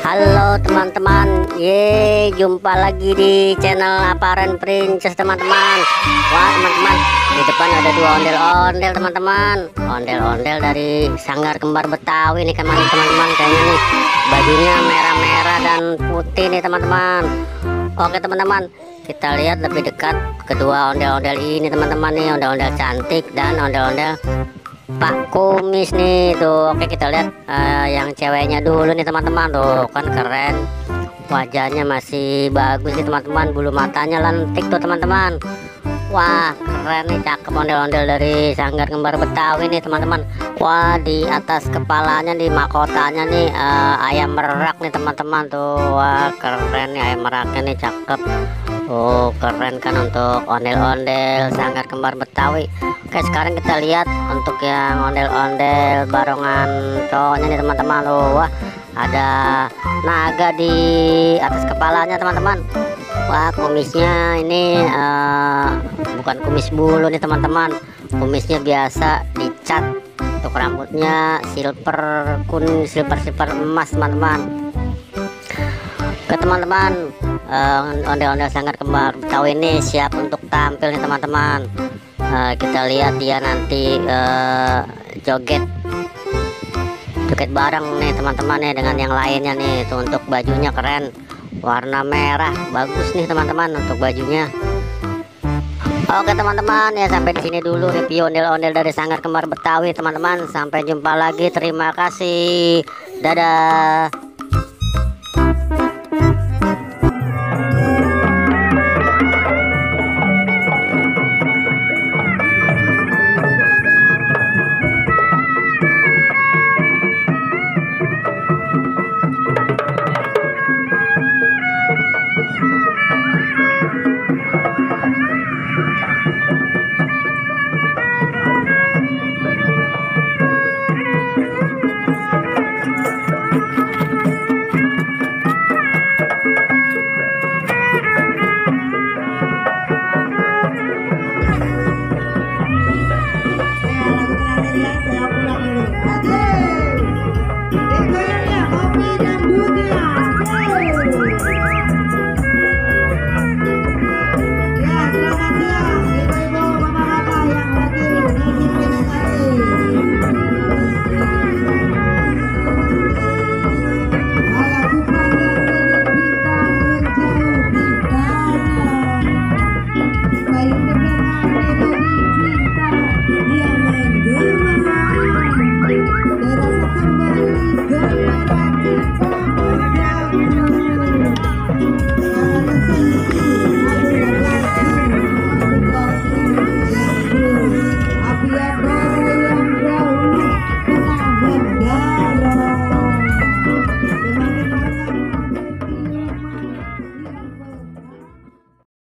Halo teman-teman, jumpa lagi di channel Aparen Princess teman-teman. Wah teman-teman, di depan ada dua ondel-ondel teman-teman. Ondel-ondel dari Sanggar Kembar Betawi nih teman-teman. Kayaknya nih bajunya merah-merah dan putih nih teman-teman. Oke teman-teman, kita lihat lebih dekat kedua ondel-ondel ini teman-teman nih. Ondel-ondel cantik dan ondel-ondel Pak Kumis nih tuh. Oke, kita lihat yang ceweknya dulu nih teman-teman. Tuh kan keren, wajahnya masih bagus nih teman-teman, bulu matanya lentik tuh teman-teman. Wah keren nih, cakep ondel-ondel dari Sanggar Kembar Betawi nih teman-teman. Wah, di atas kepalanya di mahkotanya nih ayam merak nih teman-teman tuh. Wah keren nih ayam meraknya nih, cakep. Oh keren kan untuk ondel-ondel Sanggar Kembar Betawi. Oke, sekarang kita lihat untuk yang ondel-ondel barongan cowoknya nih teman-teman. Wah, ada naga di atas kepalanya teman-teman. Wah, kumisnya ini bukan kumis bulu nih teman-teman. Kumisnya biasa dicat. Untuk rambutnya silver kuning, silver emas teman-teman. Oke teman-teman, ondel-ondel Sanggar Kembar Betawi ini siap untuk tampil nih teman-teman. Kita lihat dia nanti joget bareng nih teman-teman ya dengan yang lainnya nih. Itu untuk bajunya keren, warna merah, bagus nih teman-teman untuk bajunya. Oke teman-teman, ya sampai di sini dulu review ondel-ondel dari Sanggar Kembar Betawi teman-teman. Sampai jumpa lagi, terima kasih, dadah.